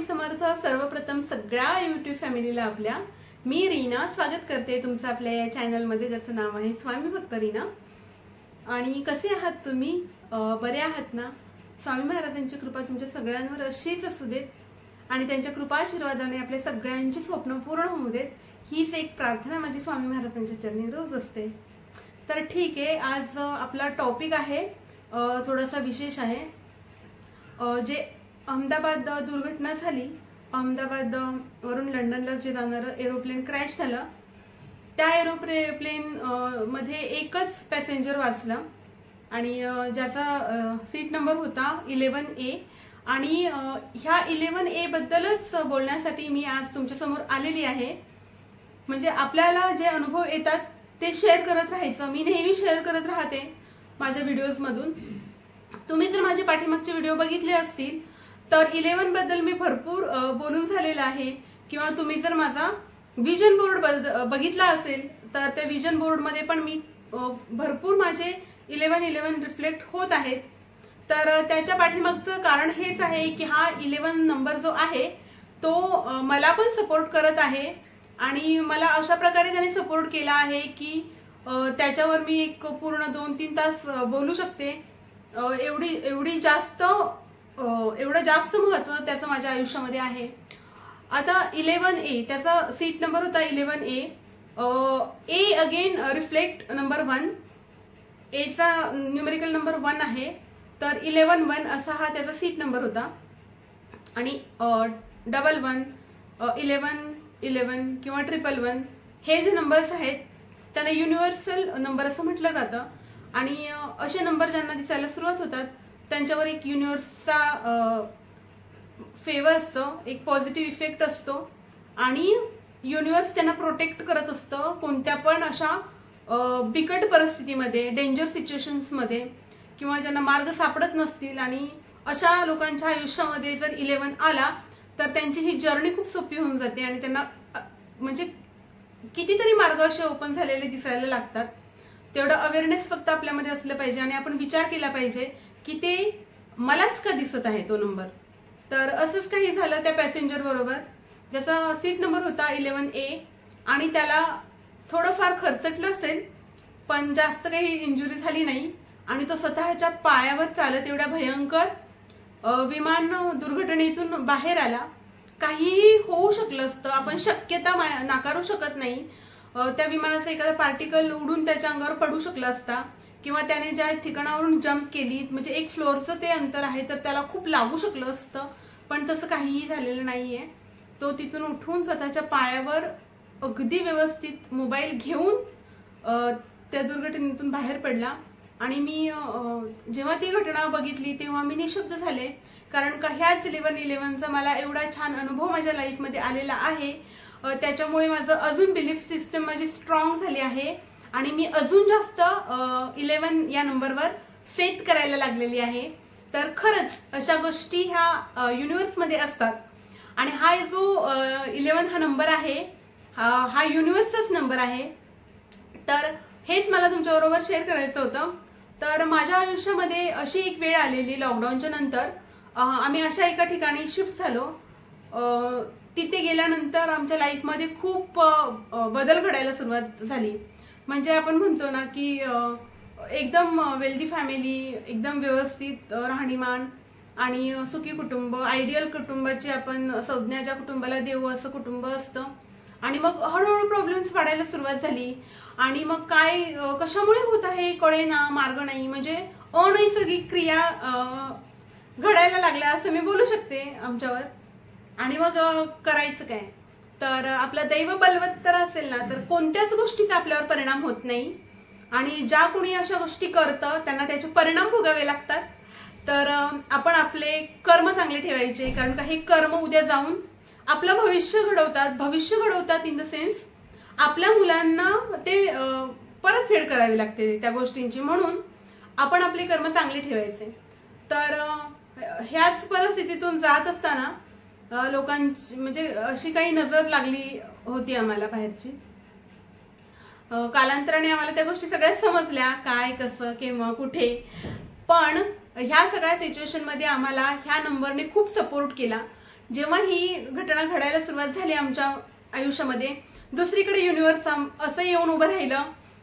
समर्थ। सर्वप्रथम सगळ्या यूट्यूब फॅमिलीला आपल्या मी रीना स्वागत करते तुमचं आपल्या या चॅनल मध्ये, ज्याचं नाव आहे स्वामी भक्त रीना। आणि कसे आहात तुम्ही? बरे आहात ना? स्वामी महाराजांची कृपा तुमच्या सगळ्यांवर अशीच असू देत आणि त्यांच्या कृपा आशीर्वादाने आपले सगळ्यांची स्वप्न पूर्ण होऊ देत, हीच एक प्रार्थना माझी स्वामी महाराजांच्या चरणी रोज असते। तर ठीक आहे, आज आपला टॉपिक आहे थोडासा विशेष आहे। जे अहमदाबाद दुर्घटना झाली, अहमदाबाद वरून लंडनला जे जाणारं एरोप्लेन क्रॅश झालं, त्या एरोप्लेन मध्ये एकच पॅसेंजर वाचला आणि ज्याचा सीट नंबर होता 11A। आणि ह्या 11A बद्दलच बोलण्यासाठी मी आज तुमच्या समोर आलेली आहे। म्हणजे आपल्याला जे अनुभव येतात ते शेअर करत राहायचं। मी नेहमी शेअर करत राहते माझ्या व्हिडिओज मधून। तुम्ही जर माझे पाठीमागचे व्हिडिओ बघितले असतील तर 11 बद्दल मी भरपूर बोलून झालेला आहे, किंवा तुम्ही जर माझा विजन बोर्ड बघितला असेल तर त्या विजन बोर्ड मध्ये पण मी भरपूर माझे 11 रिफ्लेक्ट होत आहेत। तर त्याच्या पाठीमागचं कारण हेच आहे की हा 11 नंबर जो आहे तो मला पण सपोर्ट करत आहे आणि मला अशा प्रकारे त्याने सपोर्ट केला आहे की त्याच्यावर मी एक पूर्ण 2-3 तास बोलू शकते। एवढं जास्त महत्व त्याचं माझ्या आयुष्यामध्ये आहे। आता 11A त्याचा सीट नंबर होता 11A। ए अगेन रिफ्लेक्ट नंबर 1, ए चा न्यूमेरिकल नंबर 1 आहे, तर 11 असा हा त्याचा सीट नंबर होता। आणि 11, 11 किंवा 111 हे जे नंबर्स आहेत त्यांना युनिव्हर्सल नंबर असं म्हटलं जातं। आणि असे नंबर ज्यांना दिसायला सुरुवात होतात त्यांच्यावर एक युनिव्हर्सचा फेवर असतो, एक पॉझिटिव्ह इफेक्ट असतो आणि युनिव्हर्स त्यांना प्रोटेक्ट करत असतं कोणत्या पण अशा बिकट परिस्थितीमध्ये, डेंजर सिच्युएशन्स मध्ये, किंवा ज्यांना मार्ग सापडत नसतील आणि अशा लोकांच्या आयुष्यामध्ये जर 11 आला तर त्यांची ही जर्नी खूप सोपी होऊन जाते आणि त्यांना म्हणजे कितीतरी मार्ग असे ओपन झालेले दिसायला लागतात। तेवढं अवेअरनेस फक्त आपल्यामध्ये असलं पाहिजे आणि आपण विचार केला पाहिजे की ते मलाच का दिसत आहे तो नंबर। तर असंच काही झालं त्या पॅसेंजर बरोबर, ज्याचा सीट नंबर होता 11A आणि त्याला थोडंफार खरचटलं असेल पण जास्त काही इंजुरी झाली नाही आणि तो स्वतःच्या पायावर चालत एवढ्या भयंकर विमान दुर्घटनेतून बाहेर आला। काहीही होऊ शकलं असतं, आपण शक्यता नाकारू शकत नाही। त्या विमानाचा एखादा पार्टिकल उडून त्याच्या अंगावर पडू शकला असता, किंवा त्याने ज्या ठिकाणावरून जम्प केली, म्हणजे 1 फ्लोअरचं ते अंतर आहे, तर त्याला खूप लागू शकलं असतं, पण तसं काहीही झालेलं नाहीये। तो तिथून उठून स्वतःच्या पायावर अगदी व्यवस्थित मोबाईल घेऊन त्या दुर्घटनेतून बाहेर पडला। आणि मी जेव्हा ती घटना बघितली तेव्हा मी निशब्द झाले, कारण का ह्याच 11चा मला एवढा छान अनुभव माझ्या लाईफमध्ये आलेला आहे। त्याच्यामुळे माझं अजून बिलीफ सिस्टम माझी स्ट्रॉंग झाली आहे आणि मी अजून जास्त 11 या नंबरवर फेथ करायला लागलेली आहे। तर खरंच अशा गोष्टी ह्या युनिव्हर्स मध्ये असतात आणि हा जो 11 हा नंबर आहे हा युनिव्हर्सचाच नंबर आहे। तर हेच मला तुमच्या बरोबर शेअर करायचं होतं। तर माझ्या आयुष्यामध्ये अशी एक वेळ आलेली लॉकडाऊनच्या नंतर, आम्ही अशा एका ठिकाणी शिफ्ट झालो। तिथे गेल्यानंतर आमच्या लाईफमध्ये खूप बदल घडायला सुरुवात झाली। म्हणजे आपण म्हणतो ना की एकदम वेल्दी फॅमिली, एकदम व्यवस्थित राहणीमान आणि सुखी कुटुंब, आयडियल कुटुंबाची आपण संज्ञा ज्या कुटुंबाला देऊ असं कुटुंब असतं। आणि मग हळूहळू प्रॉब्लेम्स वाढायला सुरुवात झाली आणि मग काय कशामुळे होत आहे कळेना, मार्ग नाही, म्हणजे अनैसर्गिक क्रिया घडायला लागल्या असं मी बोलू शकते आमच्यावर। आणि मग करायचं काय? तर आपलं दैव बलवत्तर असेल ना तर कोणत्याच गोष्टीचा आपल्यावर परिणाम होत नाही आणि ज्या कोणी अशा गोष्टी करतं त्यांना त्याचे परिणाम भोगावे लागतात। तर आपण आपले कर्म चांगले ठेवायचे, कारण का हे कर्म उद्या जाऊन आपलं भविष्य घडवतात इन द सेन्स आपल्या मुलांना ते परतफेड करावी लागते त्या गोष्टींची, म्हणून आपण आपले कर्म चांगले ठेवायचे। तर ह्याच परिस्थितीतून जात असताना लोकांची म्हणजे अशी काही नजर लागली होती आम्हाला बाहेरची। कालांतराने आम्हाला त्या गोष्टी सगळ्या समजल्या, काय कसं केव्हा कुठे। पण ह्या सगळ्या सिच्युएशन मध्ये आम्हाला ह्या नंबरने खूप सपोर्ट केला जेव्हा ही घटना घडायला सुरुवात झाली आमच्या आयुष्यामध्ये, दुसरीकडे युनिव्हर्स असं येऊन उभं राहिलं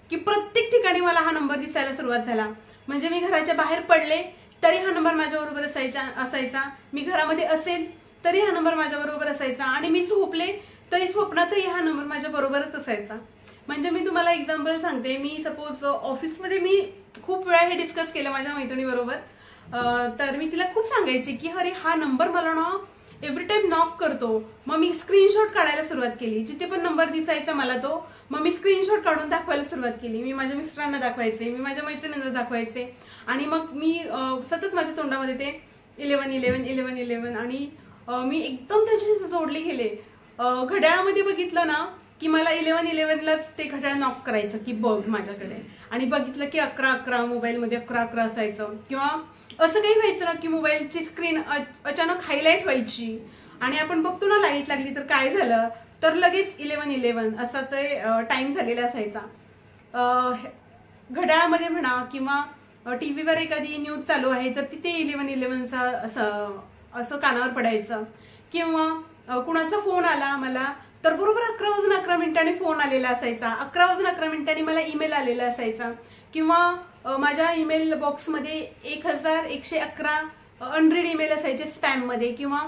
की प्रत्येक ठिकाणी मला हा नंबर दिसायला सुरुवात झाला. म्हणजे मी घराच्या बाहेर पडले तरी हा नंबर माझ्या बरोबर असायचा, मी घरामध्ये असेल तरी हा नंबर माझ्या बरोबर असायचा, आणि मी झोपले तरी स्वप्नातही हा नंबर माझ्या बरोबरच असायचा. म्हणजे मी तुम्हाला एक्झाम्पल सांगते, मी सपोज ऑफिसमध्ये मी खूप वेळा हे डिस्कस केलं माझ्या मैत्रिणीबरोबर. तर मी तिला खूप सांगायची की अरे हा नंबर मला ना एव्हरी टाइम नॉक करतो. मग मी स्क्रीनशॉट काढायला सुरुवात केली, जिथे पण नंबर दिसायचा मला तो, मग मी स्क्रीनशॉट काढून दाखवायला सुरुवात केली. मी माझ्या मिस्टरांना दाखवायचे, मी माझ्या मैत्रिणींना दाखवायचे, आणि मग मी सतत माझ्या तोंडामध्ये ते 1111 आणि मी एकदम त्याच्याशी जोडले गेले. घड्याळामध्ये बघितलं ना की मला 11:11लाच ते घड्याळ नॉक करायचं की बघ माझ्याकडे, आणि बघितलं की 11:11 मोबाईलमध्ये 11:11 असायचं. किंवा असं काही व्हायचं ना की मोबाईलची स्क्रीन अचानक हायलाइट व्हायची, आणि आपण बघतो ना लाईट लागली तर काय झालं, तर लगेच 11:11 असा ते टाइम झालेला असायचा. घड्याळामध्ये म्हणा किंवा टीव्हीवर एखादी न्यूज चालू आहे तर तिथे 11:11चा असं कानावर पडायचं. किंवा कुणाचा फोन आला मला तर बरोबर 11:11 फोन आलेला असायचा, 11:11 मला ईमेल आलेला असायचा. किंवा माझ्या ईमेल बॉक्समध्ये 1111 अनरीड ईमेल असायचे स्पॅम मध्ये, किंवा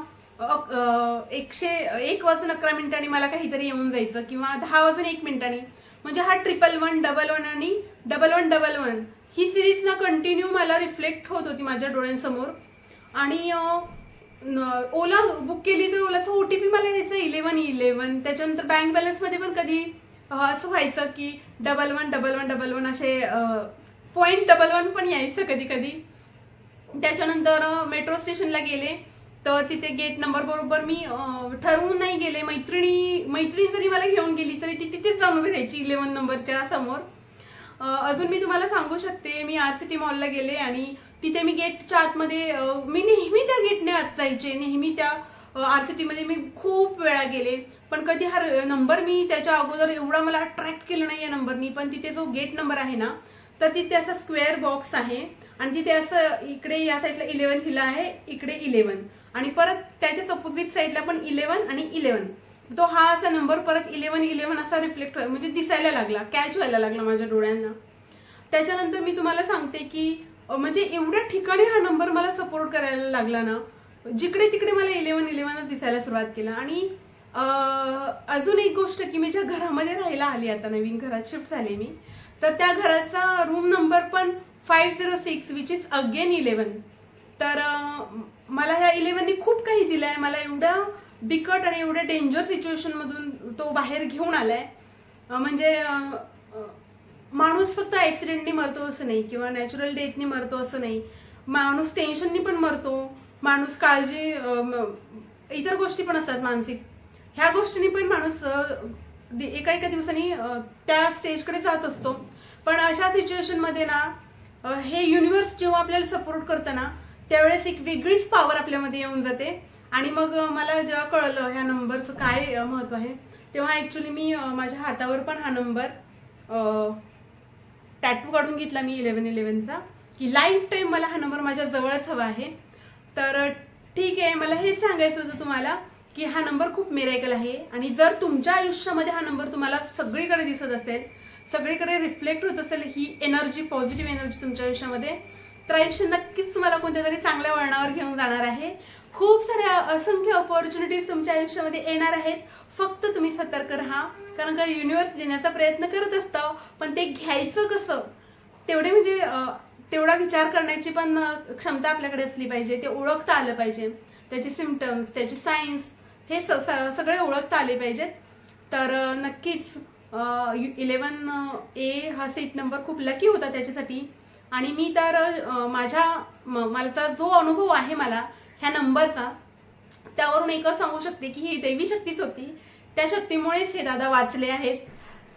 1:11 मला काहीतरी येऊन जायचं, किंवा 10:01. म्हणजे हा 1111 आणि 1111 ही सिरीज ना कंटिन्यू मला रिफ्लेक्ट होत होती माझ्या डोळ्यांसमोर. आणि ओला बुक केली तर ओलाचा ओटीपी मला यायचा 1111. त्याच्यानंतर बँक बॅलन्स मध्ये पण कधी असं व्हायचं की 1111 असे .11 पण यायचं कधी कधी. त्याच्यानंतर मेट्रो स्टेशनला गेले तर तिथे गेट नंबर बरोबर मी ठरवून नाही गेले, मैत्रिणी जरी मला घेऊन गेली तरी ती तिथेच जाऊन उभी राहायची 11 नंबरच्या समोर. अजून मी तुम्हाला सांगू शकते, मी RCT मॉलला गेले आणि तिथे मी गेटच्या आतमध्ये मी नेहमी त्या गेटने आत जायचे, नेहमी त्या RCT मध्ये मी खूप वेळा गेले, पण कधी हा नंबर मी त्याच्या अगोदर एवढा मला अट्रॅक्ट केलं नाही या नंबरनी. पण तिथे जो गेट नंबर आहे ना तर तिथे असा स्क्वेअर बॉक्स आहे, आणि तिथे असं इकडे या साईडला 11 लिहिलं आहे, इकडे 11, आणि परत त्याच्याच अपोजिट साईडला पण 11 आणि 11. तो हा असा नंबर परत 1111 असा रिफ्लेक्ट म्हणजे दिसायला लागला, कॅच व्हायला लागला माझ्या डोळ्यांना. त्याच्यानंतर मी तुम्हाला सांगते की म्हणजे एवढ्या ठिकाणी हा नंबर मला सपोर्ट करायला लागला ना, जिकडे तिकडे मला 1111 दिसायला सुरुवात केला. आणि अजून एक गोष्ट की मी ज्या घरामध्ये राहायला आली, आता नवीन घरात शिफ्ट झाले मी, तर त्या घराचा रूम नंबर पण 506 विच इज अगेन 11. तर मला ह्या 11नी खूप काही दिलंय, मला एवढ्या बिकट आणि एवढ्या डेंजर सिच्युएशन मधून तो बाहेर घेऊन आलाय. म्हणजे माणूस फक्त ऍक्सिडेंटनी मरतो असं नाही, किंवा नॅचरल डेथनी मरतो असं नाही, माणूस टेन्शननी पण मरतो, माणूस काळजी इतर गोष्टी पण असतात मानसिक, ह्या गोष्टींनी पण माणूस एका दिवसांनी त्या स्टेजकडे जात असतो. पण अशा सिच्युएशन मध्ये ना हे युनिव्हर्स जेव्हा आपल्याला सपोर्ट करतं ना त्यावेळेस एक वेगळीच पॉवर आपल्यामध्ये येऊन जाते. आणि मग मला जेव्हा कळलं ह्या नंबरचं काय महत्व आहे, तेव्हा ऍक्च्युली मी माझ्या हातावर पण हा नंबर टॅटू काढून घेतला मी 1111चा, की लाईफ टाईम मला हा नंबर माझ्या जवळच हवा आहे. तर ठीक आहे, मला हेच सांगायचं होतं तुम्हाला की हा नंबर खूप मिरेकल आहे. आणि जर तुमच्या आयुष्यामध्ये हा नंबर तुम्हाला सगळीकडे दिसत असेल, सगळीकडे रिफ्लेक्ट होत असेल ही एनर्जी, पॉझिटिव्ह एनर्जी तुमच्या आयुष्यामध्ये, तर आयुष्य नक्कीच तुम्हाला कोणत्या तरी चांगल्या वळणावर घेऊन जाणार आहे. खूप साऱ्या असंख्य अपॉर्च्युनिटीज तुमच्या आयुष्यामध्ये येणार आहेत. फक्त तुम्ही सतर्क राहा, कारण का युनिव्हर्स देण्याचा प्रयत्न करत असतं, पण ते घ्यायचं कसं तेवढा विचार करण्याची पण क्षमता आपल्याकडे असली पाहिजे. ते ओळखता आलं पाहिजे, त्याचे सिम्पटम्स, त्याचे सायन्स हे सगळे ओळखता आले पाहिजेत. तर नक्कीच 11A हा सीट नंबर खूप लकी होता त्याच्यासाठी. आणि मी तर माझा जो अनुभव आहे मला ह्या नंबरचा, त्यावरून एकच सांगू शकते की ही देवी शक्तीच होती, त्या शक्तीमुळेच हे दादा वाचले आहेत.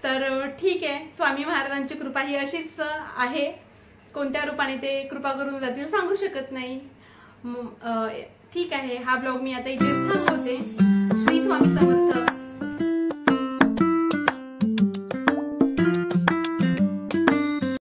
तर ठीक आहे, स्वामी महाराजांची कृपा ही अशीच आहे, कोणत्या रूपाने ते कृपा करून जातील सांगू शकत नाही. ठीक आहे, हा ब्लॉग मी आता इथे थांबवते. श्री स्वामी समर्थ.